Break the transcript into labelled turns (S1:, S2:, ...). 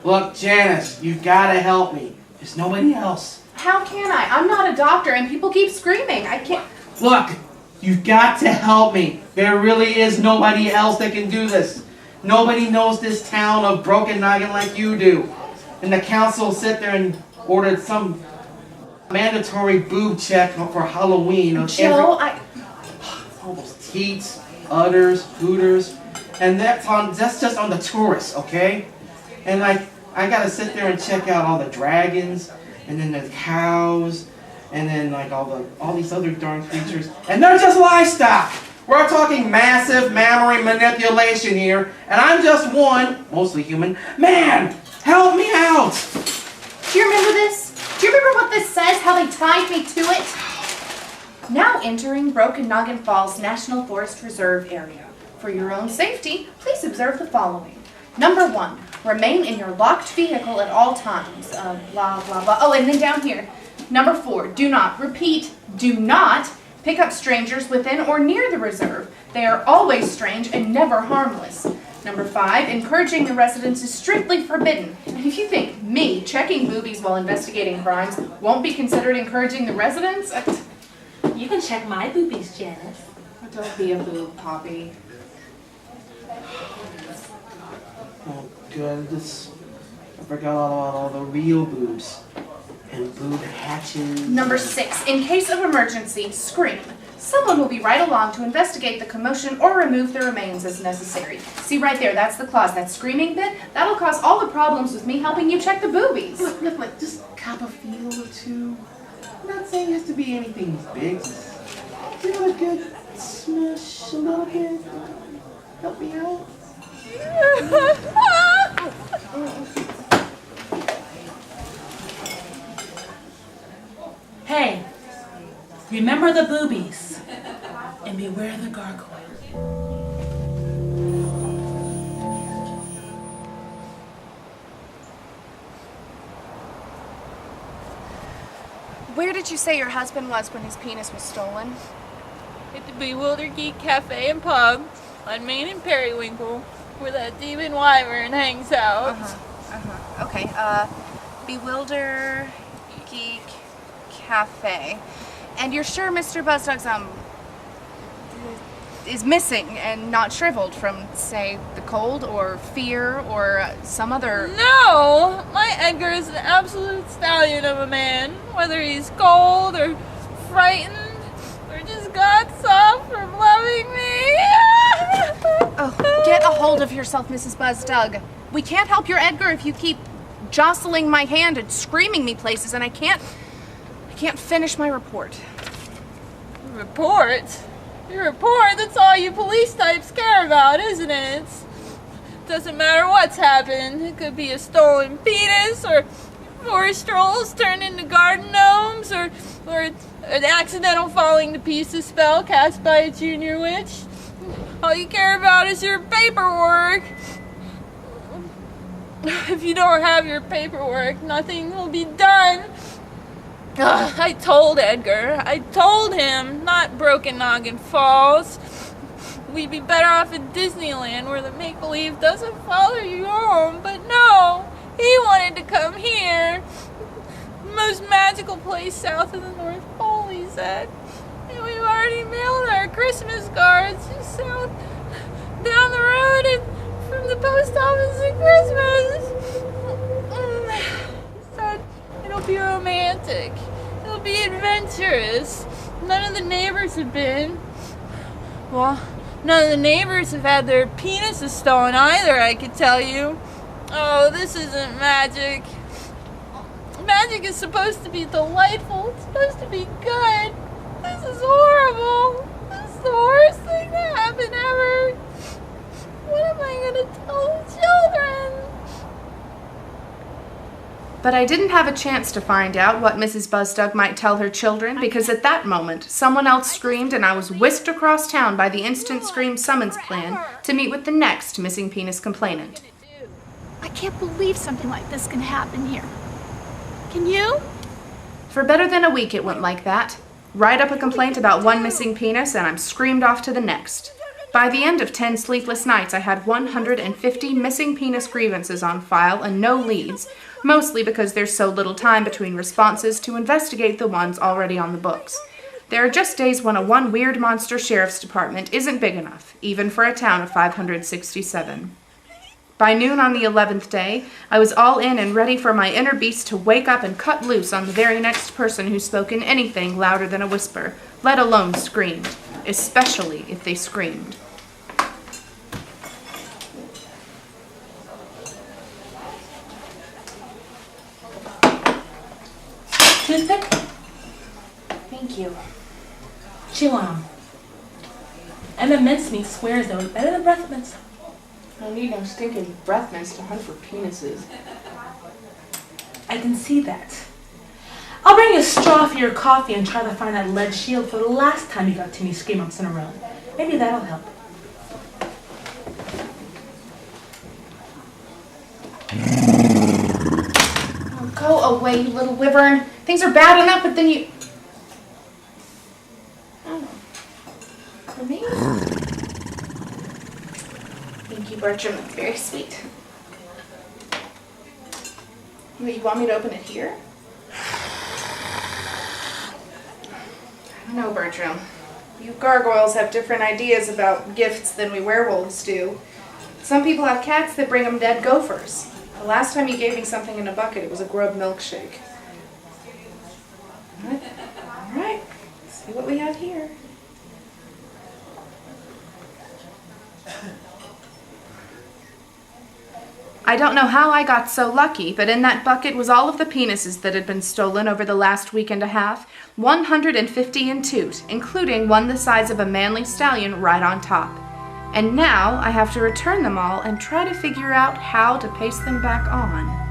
S1: Look, Janice, you've got to help me. There's nobody else.
S2: How can I? I'm not a doctor and people keep screaming. I can't...
S1: Look, you've got to help me. There really is nobody else that can do this. Nobody knows this town of Brokenoggin like you do. And the council sit there and ordered some mandatory boob check for Halloween.
S2: Joe,
S1: all those teats, udders, hooters, and that's just on the tourists, okay? And like, I gotta sit there and check out all the dragons, and then the cows, and then like all these other darn creatures, and they're just livestock. We're talking massive mammary manipulation here, and I'm just one, mostly human, man. Help me out.
S2: Do you remember this? Do you remember what this says? How they tied me to it? Now entering Brokenoggin Falls National Forest Reserve area. For your own safety, please observe the following. Number 1, remain in your locked vehicle at all times. Blah, blah, blah. Oh, and then down here. Number 4, do not, repeat, do not pick up strangers within or near the reserve. They are always strange and never harmless. Number 5, encouraging the residents is strictly forbidden. And if you think me checking boobies while investigating crimes won't be considered encouraging the residents,
S3: you can check my boobies, Janice.
S2: Don't be a boob, Poppy.
S1: Oh goodness, I forgot all about all the real boobs and boob hatches.
S2: Number 6, in case of emergency, scream. Someone will be right along to investigate the commotion or remove the remains as necessary. See right there, that's the clause, that screaming bit, that'll cause all the problems with me helping you check the boobies.
S1: Look, just cop a feel or two. I'm not saying it has to be anything big. Just give it a good smush a little bit. Help me out.
S3: Hey, remember the boobies and beware the gargoyle.
S2: Where did you say your husband was when his penis was stolen?
S4: At the Bewildered Geek Cafe and Pub on Main and Periwinkle, where that demon wyvern hangs out.
S2: Okay, Bewilder Geek Cafe. And you're sure Mr. Buzdug's, is missing and not shriveled from, say, the cold or fear or some other...
S4: No! My Edgar is an absolute stallion of a man, whether he's cold or frightened or just got soft from loving me.
S2: Oh, get a hold of yourself, Mrs. Buzdug. We can't help your Edgar if you keep jostling my hand and screaming me places, and I can't finish my report.
S4: Report? Your report? That's all you police types care about, isn't it? Doesn't matter what's happened. It could be a stolen penis, or forest trolls turned into garden gnomes, or an accidental falling to pieces spell cast by a junior witch. All you care about is your paperwork. If you don't have your paperwork, nothing will be done. Ugh, I told Edgar. I told him, not Brokenoggin Falls. We'd be better off at Disneyland where the make-believe doesn't follow you home. But no, he wanted to come here. The most magical place south of the North Pole, he said. And we've already mailed our Christmas cards just south down the road and from the post office at Christmas. He said it'll be romantic. It'll be adventurous. None of the neighbors have been. Well, none of the neighbors have had their penises stolen either, I could tell you. Oh, this isn't magic. Magic is supposed to be delightful. It's supposed to be good. This is horrible. This is the worst thing that happened ever. What am I going to tell the children?
S2: But I didn't have a chance to find out what Mrs. Buzdug might tell her children, because at that moment, someone else screamed and I was whisked across town by the instant scream summons plan to meet with the next missing penis complainant.
S5: I can't believe something like this can happen here. Can you?
S2: For better than a week it went like that. Write up a complaint about one missing penis and I'm screamed off to the next. By the end of 10 sleepless nights, I had 150 missing penis grievances on file and no leads, mostly because there's so little time between responses to investigate the ones already on the books. There are just days when a one weird monster sheriff's department isn't big enough, even for a town of 567. By noon on the 11th day, I was all in and ready for my inner beast to wake up and cut loose on the very next person who spoke in anything louder than a whisper, let alone screamed, especially if they screamed.
S3: Toothpick?
S2: Thank you.
S3: Chew on. Emma Mincemeat swears they were better than breath mints.
S2: I need no stinking breath mints to hunt for penises.
S3: I can see that. I'll bring you a straw for your coffee and try to find that lead shield for the last time you got 2 scream-ups in a row. Maybe that'll help.
S2: Oh, go away, you little wyvern. Things are bad enough, but then you... Oh. For me? Thank you, Bertram. That's very sweet. Wait, you want me to open it here? I don't know, Bertram. You gargoyles have different ideas about gifts than we werewolves do. Some people have cats that bring them dead gophers. The last time you gave me something in a bucket, it was a grub milkshake. All right. Let's see what we have here. I don't know how I got so lucky, but in that bucket was all of the penises that had been stolen over the last week and a half, 150 in toot, including one the size of a manly stallion right on top. And now I have to return them all and try to figure out how to paste them back on.